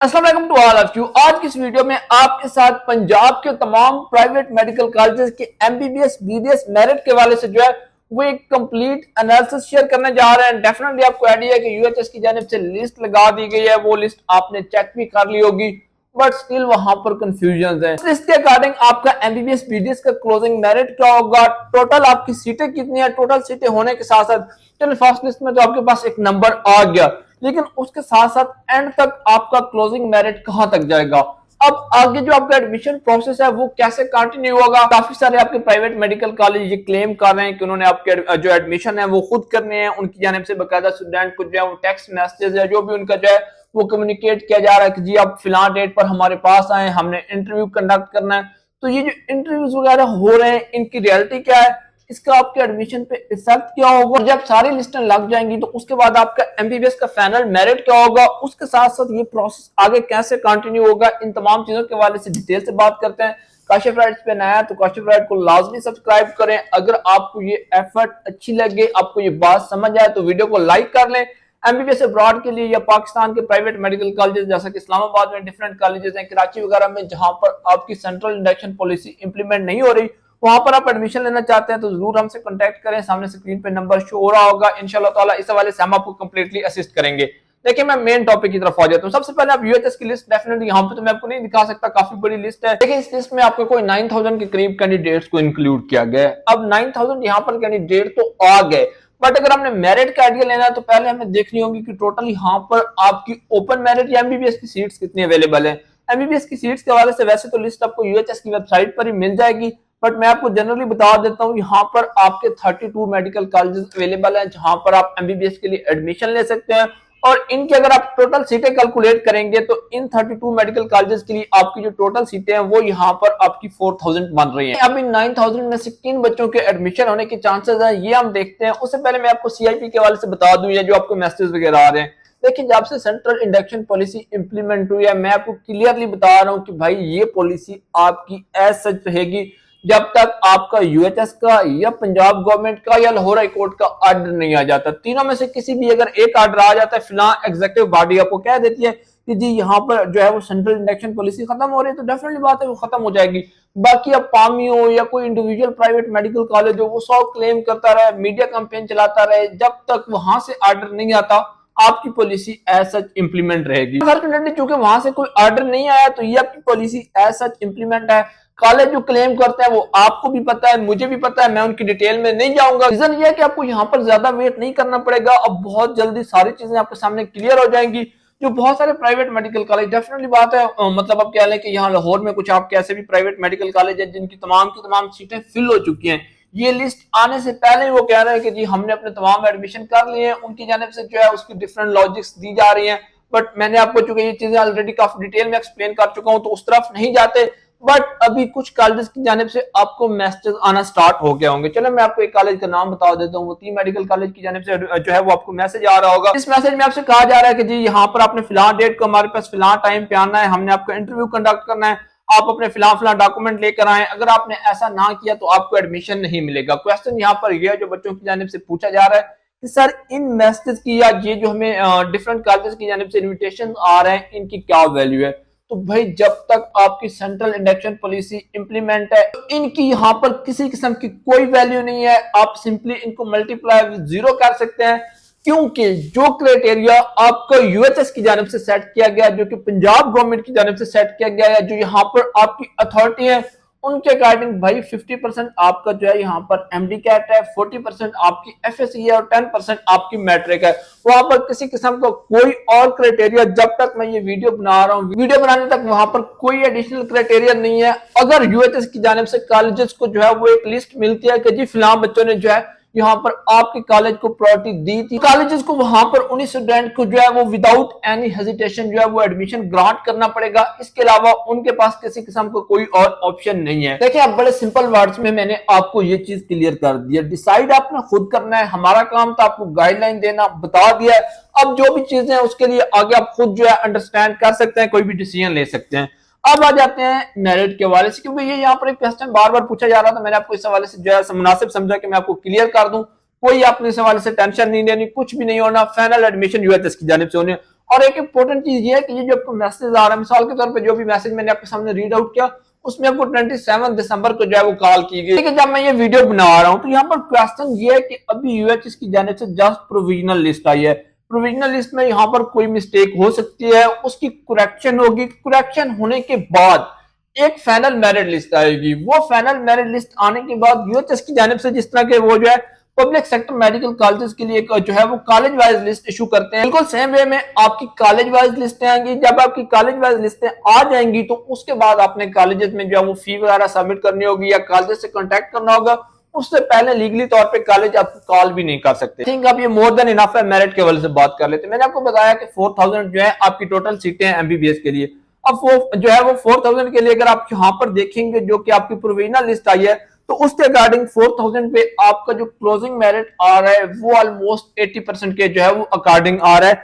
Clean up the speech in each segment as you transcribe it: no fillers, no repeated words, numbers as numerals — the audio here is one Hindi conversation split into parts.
अस्सलाम वालेकुम टू ऑल ऑफ यू। आज की इस वीडियो में आपके साथ पंजाब के तमाम प्राइवेट मेडिकल कॉलेजेस के एमबीबीएस बीडीएस मेरिट के हवाले से जो है वो एक कंप्लीट एनालिसिस शेयर करने जा रहे हैं। डेफिनेटली आपको आइडिया है कि यूएचएस की जानिब से लिस्ट लगा दी गई है, वो लिस्ट आपने चेक भी कर ली होगी, बट स्टिल वहां पर कंफ्यूजन है। लिस्ट के अकॉर्डिंग आपका एमबीबीएस बीडीएस का क्लोजिंग मेरिट क्या होगा, टोटल आपकी सीटें कितनी है, टोटल सीटें होने के साथ साथ चलिए फर्स्ट लिस्ट में तो आपके पास एक नंबर आ गया, लेकिन उसके साथ साथ एंड तक आपका क्लोजिंग मेरिट कहां तक जाएगा। अब आगे जो आपका एडमिशन प्रोसेस है वो कैसे कंटिन्यू होगा। काफी सारे आपके प्राइवेट मेडिकल कॉलेज ये क्लेम कर रहे हैं कि उन्होंने आपके जो एडमिशन है वो खुद करने हैं, उनकी जानिब से बकायदा स्टूडेंट को जो है वो टेक्स्ट मैसेज है जो भी उनका जो है वो कम्युनिकेट किया जा रहा है कि जी आप फिलहाल डेट पर हमारे पास आए, हमने इंटरव्यू कंडक्ट करना है। तो ये जो इंटरव्यूज वगैरह हो रहे हैं इनकी रियलिटी क्या है, इसका आपके एडमिशन पे इफेक्ट क्या होगा, जब सारी लिस्टें लग जाएंगी तो उसके बाद आपका एमबीबीएस का फाइनल मेरिट क्या होगा, उसके साथ साथ ये प्रोसेस आगे कैसे कंटिन्यू होगा, इन तमाम चीजों के हवाले से डिटेल से बात करते हैं। काशिफ राइट्स पे नया तो काशिफ राइट को लाजमी सब्सक्राइब करें। अगर आपको ये एफर्ट अच्छी लगे, आपको ये बात समझ आए तो वीडियो को लाइक कर लें। एमबीबीएस अब्रॉड के लिए या पाकिस्तान के प्राइवेट मेडिकल कॉलेजेस जैसा कि इस्लामाबाद में डिफरेंट कॉलेजेस हैं, कराची वगैरह में जहां पर आपकी सेंट्रल इंडक्शन पॉलिसी इंप्लीमेंट नहीं हो रही, वहां पर आप एडमिशन लेना चाहते हैं तो जरूर हमसे कांटेक्ट करें। सामने स्क्रीन पे नंबर शो हो रहा होगा, इंशाल्लाह ताला इस हवाले से हम आपको कंप्लीटली असिस्ट करेंगे। देखिए मैं मेन टॉपिक की तरफ आ जाता हूँ। सबसे पहले आप यूएचएस की लिस्ट डेफिनेटली यहाँ पे तो मैं आपको नहीं दिखा सकता, काफी बड़ी लिस्ट है। देखिए इस लिस्ट में आपको कोई 9000 के करीब कैंडिडेट्स को इंक्लूड किया गया है। अब 9000 यहाँ पर कैंडिडेट तो आ गए, बट अगर हमने मेरिट का आइडिया लेना है तो पहले हमें देखनी होगी कि टोटल यहाँ पर आपकी ओपन मेरिट या एमबीबीएस की सीट्स कितनी अवेलेबल है। एमबीबीएस की सीट्स के हवाले से वैसे तो लिस्ट आपको यूएचएस की वेबसाइट पर ही मिल जाएगी, बट मैं आपको जनरली बता देता हूँ यहाँ पर आपके 32 मेडिकल कॉलेजेस अवेलेबल हैं जहां पर आप एमबीबीएस के लिए एडमिशन ले सकते हैं। और इनकी अगर आप टोटल सीटें कैलकुलेट करेंगे तो इन 32 मेडिकल कॉलेजेस के लिए आपकी जो टोटल सीटें हैं वो यहाँ पर आपकी 4000 बन रही हैं। अब इन 9000 में से किन बच्चों के एडमिशन होने के चांसेस हैं ये हम देखते हैं। उससे पहले मैं आपको सीआईपी के हवाले से बता दूं या जो आपको मैसेज वगैरह आ रहे हैं। देखिए जब से सेंट्रल इंडक्शन पॉलिसी इंप्लीमेंट हुई है मैं आपको क्लियरली बता रहा हूँ कि भाई ये पॉलिसी आपकी एज सच रहेगी जब तक आपका यूएचएस का या पंजाब गवर्नमेंट का या लाहौर हाई कोर्ट का ऑर्डर नहीं आ जाता। तीनों में से किसी भी अगर एक ऑर्डर आ जाता है, फिलहाल एग्जीक्यूटिव बॉडी आपको कह देती है कि जी यहाँ पर जो है वो सेंट्रल इंडक्शन पॉलिसी खत्म हो रही है, तो डेफिनेटली बात है वो खत्म हो जाएगी। बाकी अब पामी हो या कोई इंडिविजुअल प्राइवेट मेडिकल कॉलेज हो वो सब क्लेम करता रहे, मीडिया कैंपेन चलाता रहे, जब तक वहां से ऑर्डर नहीं आता आपकी पॉलिसी एज सच इंप्लीमेंट रहेगी। चूंकि वहां से कोई ऑर्डर नहीं आया तो ये आपकी पॉलिसी एज सच इंप्लीमेंट है। कॉलेज जो क्लेम करते हैं वो आपको भी पता है, मुझे भी पता है, मैं उनकी डिटेल में नहीं जाऊंगा। रीजन ये है कि आपको यहाँ पर ज्यादा वेट नहीं करना पड़ेगा। अब बहुत जल्दी सारी चीजें आपके सामने क्लियर हो जाएंगी। जो बहुत सारे प्राइवेट मेडिकल कॉलेज डेफिनेटली बात है मतलब अब क्या है कि यहाँ लाहौर में कुछ आपके ऐसे भी प्राइवेट मेडिकल कॉलेज है जिनकी तमाम सीटें फिल हो चुकी हैं। ये लिस्ट आने से पहले ही वो कह रहे हैं कि जी हमने अपने तमाम एडमिशन कर लिए हैं, उनकी जानिब से जो है उसकी डिफरेंट लॉजिक्स दी जा रही हैं। बट मैंने आपको चूंकि ये चीजें ऑलरेडी काफी डिटेल में एक्सप्लेन कर चुका हूं तो उस तरफ नहीं जाते। बट अभी कुछ कॉलेजेस की जानिब से आपको मैसेज आना स्टार्ट हो गए होंगे। चलो मैं आपको एक कॉलेज का नाम बता देता हूँ, वो तीन मेडिकल कॉलेज की जानिब से जो है वो आपको मैसेज आ रहा होगा। इस मैसेज में आपसे कहा जा रहा है कि जी यहाँ पर आपने फिलहाल डेट को हमारे पास फिलहाल टाइम पे आना है, हमने आपका इंटरव्यू कंडक्ट करना है, आप अपने फिलहाल डॉक्यूमेंट लेकर आए। अगर आपने ऐसा ना किया तो आपको एडमिशन नहीं मिलेगा। क्वेश्चन यहाँ पर यह जो बच्चों की जानिब से पूछा जा रहा है कि सर इन मैसेज की या ये जो हमें डिफरेंट कॉलेजेस की जानिब से इन्विटेशन आ रहे हैं इनकी क्या वैल्यू है। तो भाई जब तक आपकी सेंट्रल इंडक्शन पॉलिसी इंप्लीमेंट है तो इनकी यहाँ पर किसी किस्म की कोई वैल्यू नहीं है। आप सिंपली इनको मल्टीप्लाई विद 0 कर सकते हैं, क्योंकि जो क्राइटेरिया आपका यूएचएस की जानिब से सेट किया गया, जो कि पंजाब गवर्नमेंट की जानिब से सेट किया गया है, जो यहाँ पर आपकी अथॉरिटी है उनके अकॉर्डिंग भाई 50% आपका जो है यहाँ पर एमडी कैट है, 40% आपकी एफएससी है और 10% आपकी मैट्रिक है। वहां पर किसी किस्म का कोई और क्राइटेरिया जब तक मैं ये वीडियो बना रहा हूँ, वीडियो बनाने तक वहां पर कोई एडिशनल क्राइटेरिया नहीं है। अगर यूएचएस की जानिब से कॉलेजेस को जो है वो एक लिस्ट मिलती है कि जी फिलहाल बच्चों ने जो है यहाँ पर आपके कॉलेज को प्रायोरिटी दी थी, कॉलेजेस को वहां पर उन्हीं स्टूडेंट को जो है वो विदाउट एनी हेजिटेशन जो है वो एडमिशन ग्रांट करना पड़ेगा। इसके अलावा उनके पास किसी किस्म का कोई और ऑप्शन नहीं है। देखिए अब बड़े सिंपल वर्ड्स में मैंने आपको ये चीज क्लियर कर दिया। डिसाइड आपने खुद करना है, हमारा काम था आपको गाइडलाइन देना, बता दिया है। अब जो भी चीजें हैं उसके लिए आगे आप खुद जो है अंडरस्टैंड कर सकते हैं, कोई भी डिसीजन ले सकते हैं। अब आ जाते हैं मेरिट के हवाले से, क्योंकि ये यहाँ पर एक क्वेश्चन बार बार पूछा जा रहा था। मैंने आपको इस हवाले से जो है मुनासिब समझा कि मैं आपको क्लियर कर दूं। कोई आपने इस हवाले से टेंशन नहीं लेनी, कुछ भी नहीं होना। फाइनल एडमिशन यूएचएस की जानिब से होने और एक इंपॉर्टेंट चीज ये है कि ये जो आपको मैसेज आ रहा है, मिसाल के तौर पे जो भी मैसेज मैंने आपके सामने रीड आउट किया उसमें आपको 27 दिसंबर को जो है वो कॉल की गई। लेकिन जब मैं ये वीडियो बना रहा हूँ तो यहाँ पर क्वेश्चन ये है कि अभी यूएचएस की जानिब से जस्ट प्रोविजनल लिस्ट आई है। प्रोविजनल लिस्ट में यहाँ पर कोई मिस्टेक हो सकती है, उसकी करेक्शन होगी, करेक्शन होने के बाद एक फाइनल मेरिट लिस्ट आएगी। वो फाइनल मेरिट लिस्ट आने के बाद यूएचएस की जानिब से जिस तरह के वो जो है पब्लिक सेक्टर मेडिकल कॉलेजेस के लिए जो है वो कॉलेज वाइज लिस्ट इशू करते हैं, बिल्कुल सेम वे में आपकी कॉलेज वाइज लिस्टें आएंगी। जब आपकी कॉलेज वाइज लिस्टें आ जाएंगी तो उसके बाद आपने कॉलेजेस में जो है वो फी वगैरह सबमिट करनी होगी या कॉलेज से कॉन्टेक्ट करना होगा। उससे पहले लीगली तौर पे कॉलेज आपको कॉल भी नहीं कर सकते। थिंक आप ये मोर देन इनफ है मेरिट के हवाले से बात कर लेते हैं। मैंने आपको बताया कि 4000 जो है आपकी टोटल सीटें हैं एमबीबीएस के लिए। अब वो जो है वो 4000 के लिए अगर आप यहाँ पर देखेंगे जो कि आपकी प्रोविजनल लिस्ट आई है तो उसके अकॉर्डिंग 4000 पे आपका जो क्लोजिंग मेरिट आ रहा है वो ऑलमोस्ट 80% के जो है वो अकॉर्डिंग आ रहा है।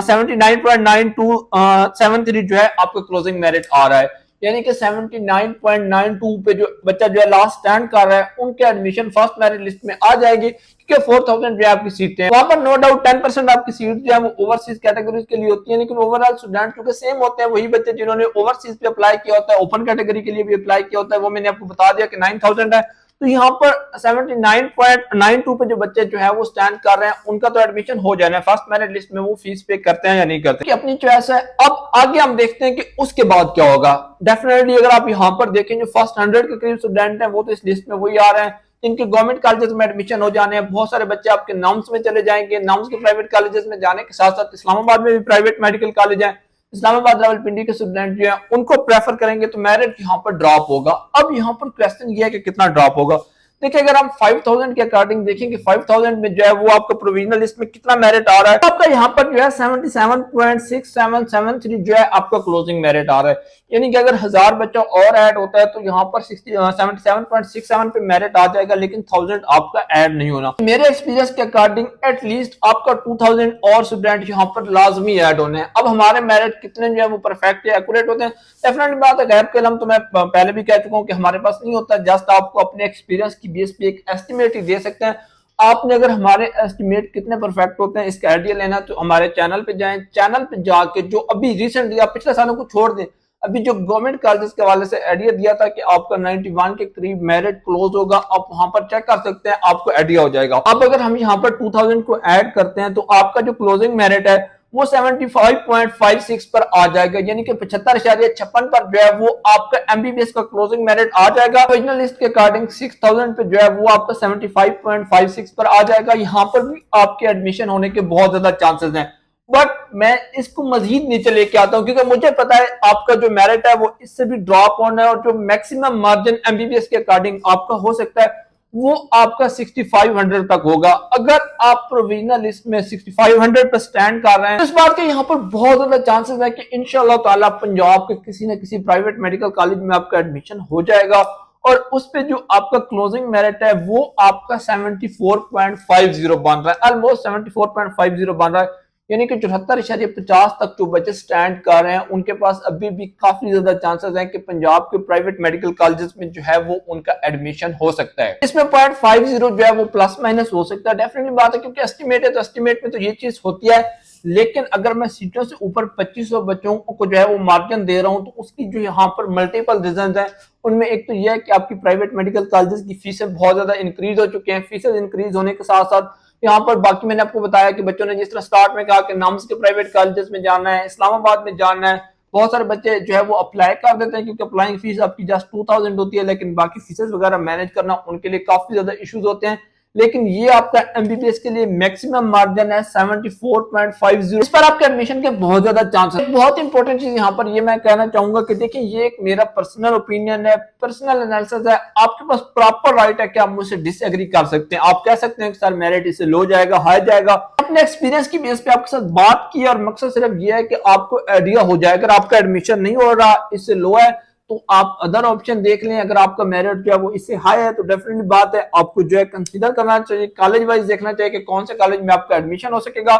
79.9273 जो है आपका क्लोजिंग मेरिट आ रहा है, यानी कि 79.92 पे जो बच्चा जो है लास्ट स्टैंड कर रहा है उनके एडमिशन फर्स्ट मेरिट लिस्ट में आ जाएगी, क्योंकि 4000 जो है आपकी सीटें हैं। वहां पर नो डाउट 10% आपकी सीट जो है वो ओवरसीज कैटेगरीज के लिए होती है, लेकिन ओवरऑल स्टूडेंट क्योंकि सेम होते हैं, वही बच्चे जिन्होंने ओवरसीज पे अप्लाई किया होता है, ओपन कैटेगरी के लिए भी अप्लाई किया होता है, वो मैंने आपको बता दिया कि 9000 है। तो यहाँ पर 79.92 पे जो बच्चे जो है वो स्टैंड कर रहे हैं उनका तो एडमिशन हो जाना है। फर्स्ट मेरिट लिस्ट में वो फीस पे करते हैं या नहीं करते, कि अपनी चॉइस है। अब आगे हम देखते हैं कि उसके बाद क्या होगा। डेफिनेटली अगर आप यहाँ पर देखें जो फर्स्ट 100 के करीब स्टूडेंट हैं वो तो इस लिस्ट में वही आ रहे हैं जिनके गवर्नमेंट कॉलेजेस में एडमिशन हो जाने हैं। बहुत सारे बच्चे आपके नाम्स में चले जाएंगे, नाम्स के प्राइवेट कॉलेजेस में जाने के साथ साथ इस्लामाबाद में भी प्राइवेट मेडिकल कॉलेज है, इस्लामाबाद रावलपिंडी के स्टूडेंट जो है उनको प्रेफर करेंगे तो मेरिट यहाँ पर ड्रॉप होगा। अब यहाँ पर क्वेश्चन ये है कि कितना ड्रॉप होगा। देखिए अगर हम 5000 के अकॉर्डिंग देखेंगे 5000 में जो है वो आपका प्रोविजनल लिस्ट में कितना मेरिट आ रहा है, तो आपका यहाँ पर जो है 77.6773 जो है आपका क्लोजिंग मेरिट आ रहा है, यानी कि अगर 1000 बच्चा और ऐड होता है तो यहाँ पर 77.67 पे मेरिट आ जाएगा, लेकिन 1000 आपका ऐड नहीं होना। मेरे एक्सपीरियंस के अकॉर्डिंग एटलीस्ट आपका 2000 और स्टूडेंट यहाँ पर लाजमी ऐड होने हैं। अब हमारे मेरिट कितने जो है वो परफेक्ट है, एक्यूरेट होते हैं, डेफिनेटली बात है। गैर के तो मैं पहले भी कह चुका हूँ कि हमारे पास नहीं होता, जस्ट आपको अपने एक्सपीरियंस की बेस पे एक एस्टिमेट ही दे सकते हैं। आपने अगर हमारे एस्टिमेट कितने परफेक्ट होते हैं इसका आइडिया लेना तो हमारे चैनल पे जाएं, चैनल पे जाके जो अभी रिसेंटली आप पिछले सालों को छोड़ दें, अभी जो गवर्नमेंट कॉलेजेस के हवाले से आइडिया दिया था कि आपका 91 के करीब मेरिट क्लोज होगा, आप वहां पर चेक कर सकते हैं, आपको आइडिया हो जाएगा। अब अगर हम यहाँ पर 2000 को ऐड करते हैं तो आपका जो क्लोजिंग मेरिट है वो 75.56 पर आ जाएगा, यानी कि 75.56 पर जो है वो आपका एमबीबीएस का क्लोजिंग मेरिट आ जाएगा। ओरिजिनल लिस्ट के अकॉर्डिंग 6000 पे जो है वो आपका 75.56 पर आ जाएगा। यहाँ पर भी आपके एडमिशन होने के बहुत ज्यादा चांसेस हैं, बट मैं इसको मजीद नीचे लेके आता हूँ क्योंकि मुझे पता है आपका जो मेरिट है वो इससे भी ड्रॉप होना है, और जो मैक्सिमम मार्जिन एमबीबीएस के अकॉर्डिंग आपका हो सकता है वो आपका 6500 तक होगा। अगर आप प्रोविजनल लिस्ट में 6500 पर स्टैंड कर रहे हैं तो इस बात के यहाँ पर बहुत ज्यादा चांसेस है कि इंशाल्लाह ताला पंजाब के किसी न किसी प्राइवेट मेडिकल कॉलेज में आपका एडमिशन हो जाएगा, और उस पे जो आपका क्लोजिंग मेरिट है वो आपका 74.50 बन रहा है, ऑलमोस्ट 74.50 बन रहा है, यानी कि 74.50 तक जो बच्चे स्टैंड कर रहे हैं उनके पास अभी भी काफी ज्यादा चांसेस हैं कि पंजाब के प्राइवेट मेडिकल कॉलेजेस में जो है वो उनका एडमिशन हो सकता है। इसमें 0.50 जो है वो प्लस माइनस हो सकता है, डेफिनेटली बात है, क्योंकि एस्टिमेट है तो एस्टिमेट में तो ये चीज होती है। लेकिन अगर मैं सीटों से ऊपर 2500 बच्चों को जो है वो मार्जिन दे रहा हूं तो उसकी जो यहाँ पर मल्टीपल रीजन है। उनमें एक तो यह है कि आपकी प्राइवेट मेडिकल कॉलेजेस की फीसें बहुत ज्यादा इंक्रीज हो चुके हैं। फीसें इंक्रीज होने के साथ साथ यहाँ पर बाकी मैंने आपको बताया कि बच्चों ने जिस तरह स्टार्ट में कहा कि नाम्स के प्राइवेट कॉलेजेस में जाना है, इस्लामाबाद में जाना है, बहुत सारे बच्चे जो है वो अप्लाई कर देते हैं क्योंकि अप्लाइंग फीस आपकी जस्ट 2000 होती है, लेकिन बाकी फीसेस वगैरह मैनेज करना उनके लिए काफी ज्यादा इश्यूज होते हैं। लेकिन ये आपका एमबीबीएस के लिए मैक्सिमम मार्जिन है 74.50। इस पर आपके एडमिशन के बहुत ज्यादा चांसेस। बहुत इंपॉर्टेंट चीज यहाँ पर ये मैं कहना चाहूंगा कि देखिए ये एक मेरा पर्सनल ओपिनियन है, पर्सनल एनालिसिस है, आपके पास प्रॉपर राइट है कि आप मुझसे डिसएग्री कर सकते हैं। आप कह सकते हैं कि सर मेरिट इससे लो जाएगा, हाई जाएगा, अपने एक्सपीरियंस की बेस पे आपके साथ बात की और मकसद सिर्फ ये है कि आपको आइडिया हो जाए। अगर आपका एडमिशन नहीं हो रहा, इससे लो है, तो आप अदर ऑप्शन देख लें। अगर आपका मेरिट जो है वो इससे हाई है तो डेफिनेटली बात है आपको जो है कंसीडर करना चाहिए, कॉलेज वाइज देखना चाहिए कि कौन से कॉलेज में आपका एडमिशन हो सकेगा।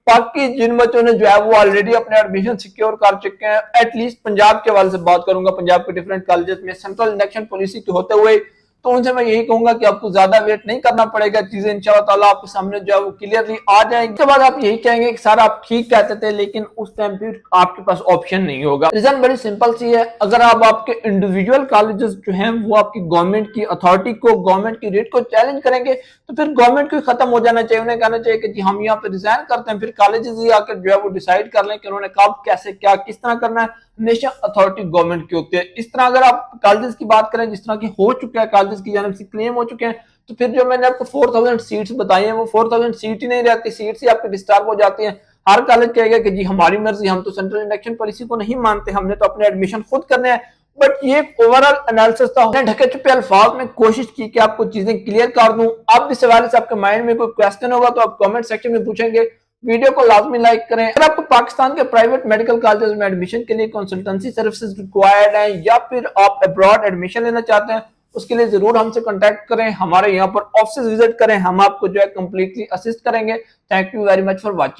बाकी जिन बच्चों ने जो है वो ऑलरेडी अपने एडमिशन सिक्योर कर चुके हैं, एटलीस्ट पंजाब के हवाले से बात करूंगा, पंजाब के डिफरेंट कॉलेजेस में सेंट्रल इलेक्शन पॉलिसी के होते हुए तो उनसे मैं यही कहूंगा कि आपको ज्यादा वेट नहीं करना पड़ेगा, चीजें इंशाल्लाह ताला आपके सामने जो है वो क्लियरली आ जाएंगी। उसके बाद आप यही कहेंगे कि सर आप ठीक कहते थे लेकिन उस टाइम पे आपके पास ऑप्शन नहीं होगा। रीजन बड़ी सिंपल सी है, अगर आप आपके इंडिविजुअल कॉलेजेस जो हैं वो आपकी गवर्नमेंट की अथॉरिटी को, गवर्नमेंट की रेट को चैलेंज करेंगे तो फिर गवर्नमेंट को खत्म हो जाना चाहिए। उन्हें कहना चाहिए कि जी हम यहाँ पे रिजाइन करते हैं, फिर कॉलेजेस ही आकर जो है वो डिसाइड कर लें कि उन्होंने कब, कैसे, क्या, किस तरह करना है। हमेशा अथॉरिटी गवर्नमेंट की होती है। इस तरह अगर आप कॉलेजेस की बात करें जिस तरह की हो चुका है, कॉलेजेस की जानिब से क्लेम हो चुके हैं, तो फिर जो मैंने आपको 4000 सीट्स बताई हैं वो 4000 सीट ही नहीं रहती, सीट्स ही आपकी डिस्टर्ब हो जाती हैं। हर कॉलेज कहेगा कि जी हमारी मर्जी, हम तो सेंट्रल इलेक्शन पॉलिसी को नहीं मानते, हमने तो अपने एडमिशन खुद करने हैं। बट ये ओवरऑल एनालिसिस था, मैंने ढके छुपे अल्फाज में कोशिश की कि आपको चीजें क्लियर कर दूं। अब इस हवाले से आपके माइंड में कोई क्वेश्चन होगा तो आप कमेंट सेक्शन में पूछेंगे। वीडियो को लाजमी लाइक करें। अगर आपको पाकिस्तान के प्राइवेट मेडिकल कॉलेजेस में एडमिशन के लिए कंसल्टेंसी सर्विसेज रिक्वायर्ड है या फिर आप अब्रॉड एडमिशन लेना चाहते हैं, उसके लिए जरूर हमसे कांटेक्ट करें, हमारे यहाँ पर ऑफिस विजिट करें, हम आपको जो है कंप्लीटली असिस्ट करेंगे। Thank you very much for watching.